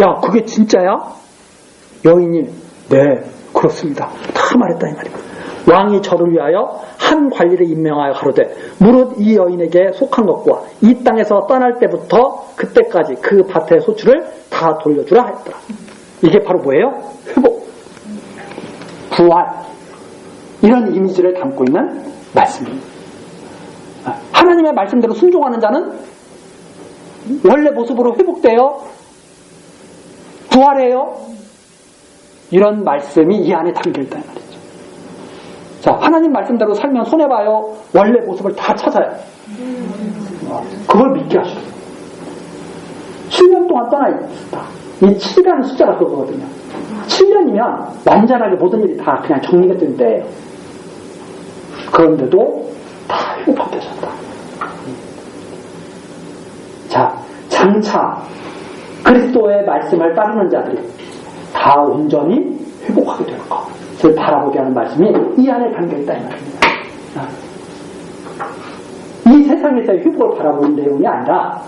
야, 그게 진짜야? 여인이 네, 그렇습니다. 다 말했다 이 말이에요. 왕이 저를 위하여 한 관리를 임명하여 가로되 무릇 이 여인에게 속한 것과 이 땅에서 떠날 때부터 그때까지 그 밭의 소출을 다 돌려주라 하였더라. 이게 바로 뭐예요? 회복, 부활, 이런 이미지를 담고 있는 말씀입니다. 하나님의 말씀대로 순종하는 자는 원래 모습으로 회복되어 부활해요. 이런 말씀이 이 안에 담겨있다는 말이죠. 자, 하나님 말씀대로 살면 손해봐요. 원래 모습을 다 찾아요. 그걸 믿게 하시죠. 7년 동안 떠나 있다. 이 7이라는 숫자가 그거거든요. 7년이면 완전하게 모든 일이 다 그냥 정리가 된 때예요. 그런데도 다 회복되셨다. 자, 장차 그리스도의 말씀을 따르는 자들이 다 온전히 회복하게 될 것을 바라보게 하는 말씀이 이 안에 담겨있다 이 말입니다. 이 세상에서의 회복을 바라보는 내용이 아니라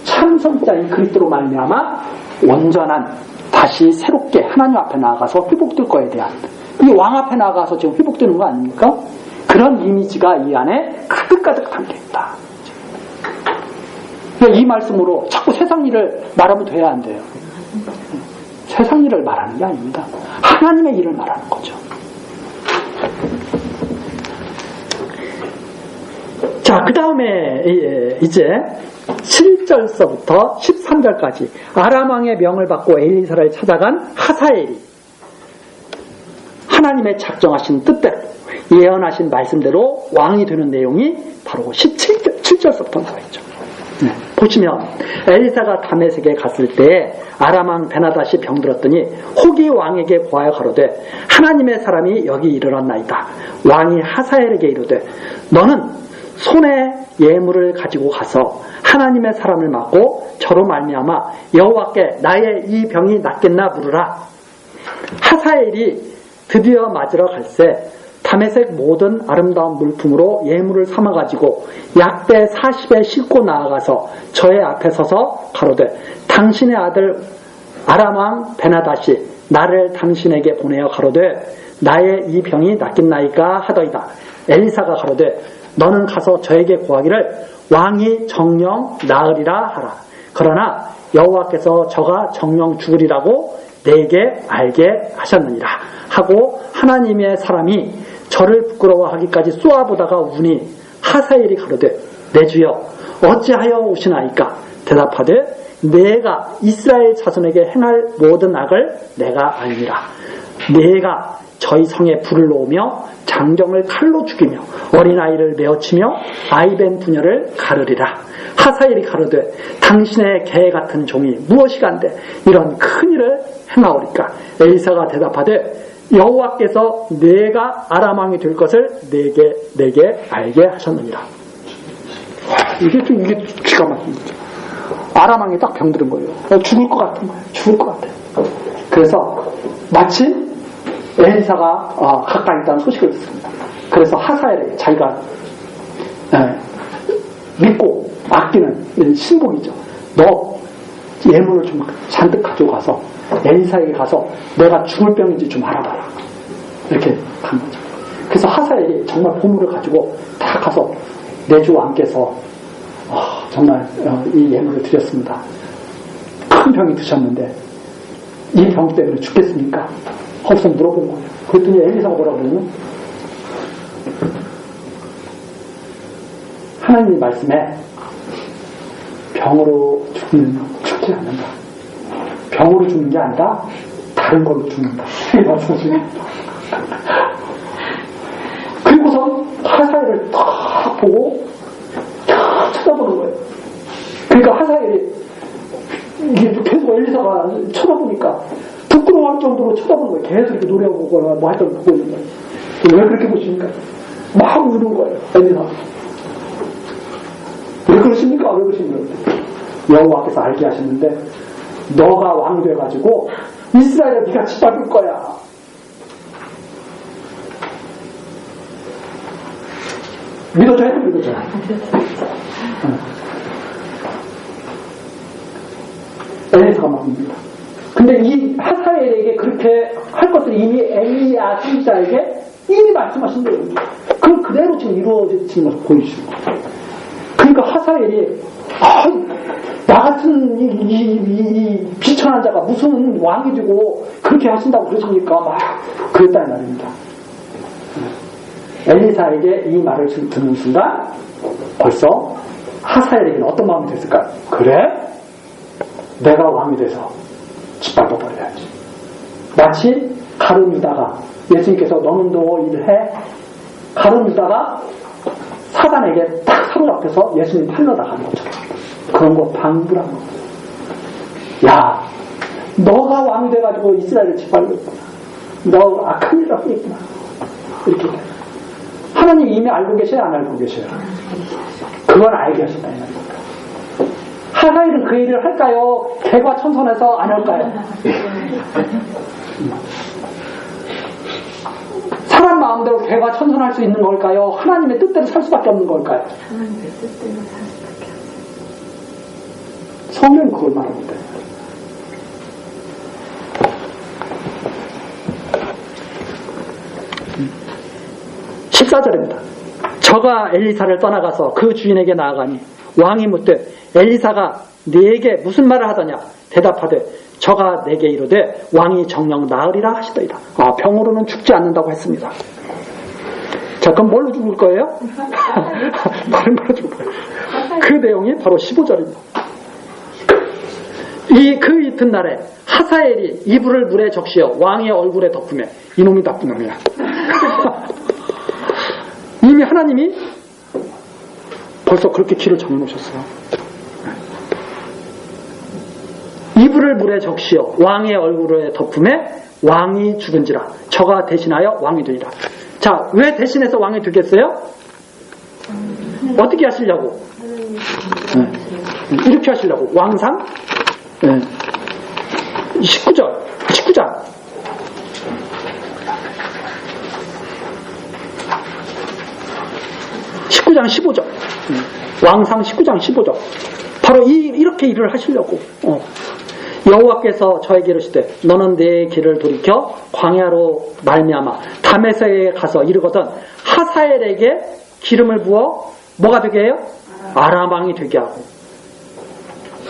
참성자인 그리스도로 말미암아 온전한 다시 새롭게 하나님 앞에 나아가서 회복될 거에 대한, 이 왕 앞에 나아가서 지금 회복되는 거 아닙니까? 그런 이미지가 이 안에 가득가득 담겨있다. 이 말씀으로 자꾸 세상 일을 말하면 돼야 안 돼요. 세상 일을 말하는 게 아닙니다. 하나님의 일을 말하는 거죠. 자, 그 다음에 이제 7절서부터 13절까지 아람왕의 명을 받고 엘리사를 찾아간 하사엘이 하나님의 작정하신 뜻대로 예언하신 말씀대로 왕이 되는 내용이 바로 7절서부터 나와 있죠. 보시면 엘리사가 다메섹에 갔을 때 아람왕 베나닷이 병들었더니 혹이 왕에게 고하여 가로되 하나님의 사람이 여기 이르렀나이다. 왕이 하사엘에게 이르되 너는 손에 예물을 가지고 가서 하나님의 사람을 맞고 저로 말미암아 여호와께 나의 이 병이 낫겠나 물으라. 하사엘이 드디어 맞으러 갈새 다메섹 모든 아름다운 물품으로 예물을 삼아가지고 약대 40에 싣고 나아가서 저의 앞에 서서 가로되 당신의 아들 아람왕 베나닷이 나를 당신에게 보내어 가로되 나의 이 병이 낫겠나이까 하더이다. 엘리사가 가로되 너는 가서 저에게 고하기를 왕이 정령 나으리라 하라. 그러나 여호와께서 저가 정령 죽으리라고 내게 알게 하셨느니라 하고 하나님의 사람이 저를 부끄러워하기까지 쏘아보다가 우니 하사엘이 가로되 내 주여 어찌하여 오시나이까. 대답하되 내가 이스라엘 자손에게 행할 모든 악을 내가 아니라 내가 저희 성에 불을 놓으며 장정을 칼로 죽이며 어린아이를 메어치며 아이벤 부녀를 가르리라. 하사엘이 가로되 당신의 개 같은 종이 무엇이간데 이런 큰 일을 행하오리까. 엘리사가 대답하되 여호와께서 내가 아람 왕이 될 것을 내게 알게 하셨느니라. 이게 기가 막힌 거죠. 아람 왕이 딱 병들은 거예요. 죽을 것 같은 거예요. 죽을 것 같아요. 그래서 마침 엘리사가 가까이 있다는 소식을 듣습니다. 그래서 하사엘에게 자기가 믿고 아끼는 이런 신복이죠. 너 예물을 좀 잔뜩 가지고 가서 엘리사에게 가서 내가 죽을 병인지 좀 알아봐라. 이렇게 간 거죠. 그래서 하사엘이 정말 보물을 가지고 다 가서 내 주 왕께서 정말 이 예물을 드렸습니다. 큰 병이 드셨는데 이 병 때문에 죽겠습니까? 거기서 물어본 거예요. 그랬더니 엘리사가 뭐라고 그러냐면 하나님 말씀에 병으로 죽지 않는다. 병으로 죽는 게 아니라 다른 걸로 죽는다. 그리고서 하사엘을 딱 보고 쳐다보는 거예요. 그러니까 하사엘이 계속 엘리사가 쳐다보니까 부끄러워할 정도로 쳐다보는 거예요. 계속 이렇게 노래하고 뭐 하여튼 보고 있는 거예요. 왜 그렇게 보십니까? 막 우는 거예요. 엘리사. 왜 그러십니까? 왜 그러십니까? 여호와께서 알게 하셨는데 너가 왕이 돼가지고 이스라엘을 네가 짓밟을 거야. 믿어줘야 돼, 믿어줘야 엘리사가 막 옵니다. 근데 이 하사엘에게 그렇게 할 것들이 이미 엘리야 선지자에게 이미 말씀하신 거예요. 그걸 그대로 지금 이루어진 것을 보여주시는 거예요. 그러니까 하사엘이 나 같은 이 비천한 자가 무슨 왕이 되고 그렇게 하신다고 그러십니까? 막 그랬다는 말입니다. 엘리사에게 이 말을 듣는 순간 벌써 하사엘에게는 어떤 마음이 됐을까요? 그래? 내가 왕이 돼서 짓밟아버려야지. 마치 가룟 유다가 예수님께서 너는 너 일해 가룟 유다가 사단에게 딱 사로잡혀서 예수님 팔려다 가는 것처럼 그런 거 방불한 거. 야, 너가 왕이 돼가지고 이스라엘을 짓밟고 있구나. 너 악한 일을 하고 있구나. 이렇게 돼. 하나님 이미 알고 계셔요? 안 알고 계셔요? 그걸 알게 하신다 이 말입니다. 하사엘은 그 일을 할까요? 개과천선해서 안 할까요? 사람 마음대로 개과천선할 수 있는 걸까요? 하나님의 뜻대로 살 수밖에 없는 걸까요? 하나님의 뜻대로 살 수밖에 없어요. 성경은 그걸 말합니다. (14절입니다) 저가 엘리사를 떠나가서 그 주인에게 나아가니 왕이 묻되 엘리사가 네게 무슨 말을 하더냐 대답하되 저가 내게 이르되 왕이 정녕 나으리라 하시더이다. 병으로는 죽지 않는다고 했습니다. 자, 그럼 뭘로 죽을 거예요? 뭘로 죽을 거예요? 그 내용이 바로 15절입니다. 그 이튿날에 하사엘이 이불을 물에 적시어 왕의 얼굴에 덮으며 이놈이 나쁜 놈이야. 이미 하나님이 벌써 그렇게 길을 정해놓으셨어요. 이불을 물에 적시어 왕의 얼굴에 덮음에 왕이 죽은지라 저가 대신하여 왕이 되리라. 자, 왜 대신해서 왕이 되겠어요? 어떻게 하시려고? 이렇게 하시려고. 왕상 19장 15절 왕상 19장 15절 바로 이렇게 일을 하시려고. 여호와께서 저에게 이르시되 너는 내 길을 돌이켜 광야로 말미암아 다메섹에 가서 이르거든 하사엘에게 기름을 부어 뭐가 되게 해요? 아람 왕이 되게 하고.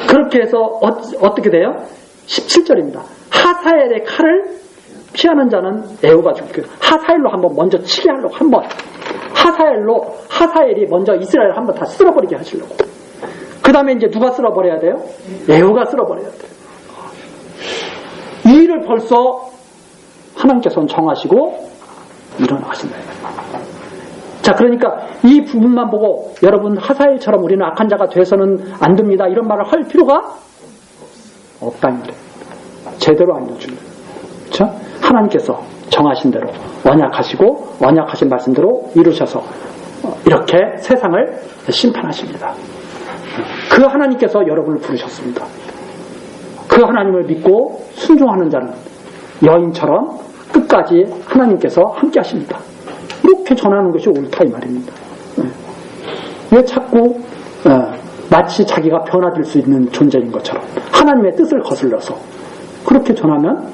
그렇게 해서 어떻게 돼요? 17절입니다. 하사엘의 칼을 피하는 자는 애호가 죽게. 하사엘로 한번 먼저 치게 하려고 한번 하사엘이 먼저 이스라엘을 한번 다 쓸어버리게 하시려고. 그 다음에 이제 누가 쓸어버려야 돼요? 애호가 쓸어버려야 돼요. 이 일을 벌써 하나님께서는 정하시고 일어나신다. 자, 그러니까 이 부분만 보고 여러분 하사엘처럼 우리는 악한 자가 돼서는 안 됩니다 이런 말을 할 필요가 없다는 거예요. 제대로 알려주는 거예요. 그렇죠? 하나님께서 정하신 대로 언약하시고 언약하신 말씀대로 이루셔서 이렇게 세상을 심판하십니다. 그 하나님께서 여러분을 부르셨습니다. 그 하나님을 믿고 순종하는 자는 여인처럼 끝까지 하나님께서 함께 하십니다. 이렇게 전하는 것이 옳다 이 말입니다. 왜 자꾸 마치 자기가 변화될 수 있는 존재인 것처럼 하나님의 뜻을 거슬러서 그렇게 전하면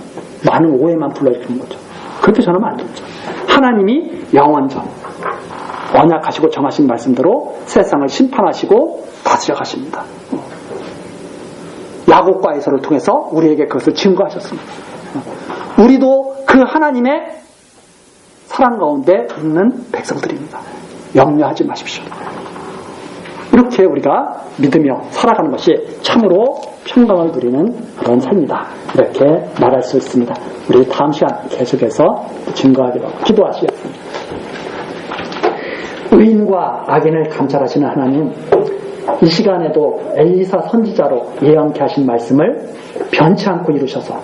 많은 오해만 불러일으키는 거죠. 그렇게 전하면 안 되죠. 하나님이 영원전 언약하시고 정하신 말씀대로 세상을 심판하시고 다스려 가십니다. 야곱과 에서를 통해서 우리에게 그것을 증거하셨습니다. 우리도 그 하나님의 사랑 가운데 있는 백성들입니다. 염려하지 마십시오. 이렇게 우리가 믿으며 살아가는 것이 참으로 평강을 누리는 그런 삶이다. 이렇게 말할 수 있습니다. 우리 다음 시간 계속해서 증거하기로 기도하시겠습니다. 의인과 악인을 감찰하시는 하나님, 이 시간에도 엘리사 선지자로 예언케 하신 말씀을 변치 않고 이루셔서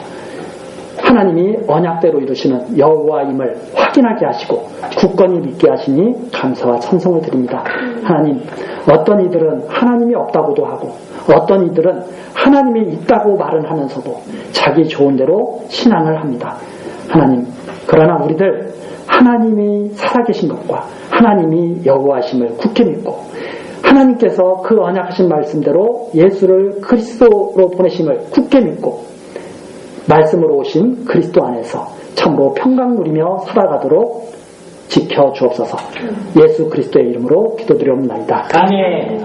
하나님이 언약대로 이루시는 여호와임을 확인하게 하시고 굳건히 믿게 하시니 감사와 찬송을 드립니다. 하나님, 어떤 이들은 하나님이 없다고도 하고 어떤 이들은 하나님이 있다고 말은 하면서도 자기 좋은 대로 신앙을 합니다. 하나님, 그러나 우리들 하나님이 살아계신 것과 하나님이 여호와심을 굳게 믿고 하나님께서 그 언약하신 말씀대로 예수를 그리스도로 보내심을 굳게 믿고 말씀으로 오신 그리스도 안에서 참으로 평강 누리며 살아가도록 지켜주옵소서. 예수 그리스도의 이름으로 기도드리옵나이다. 아멘.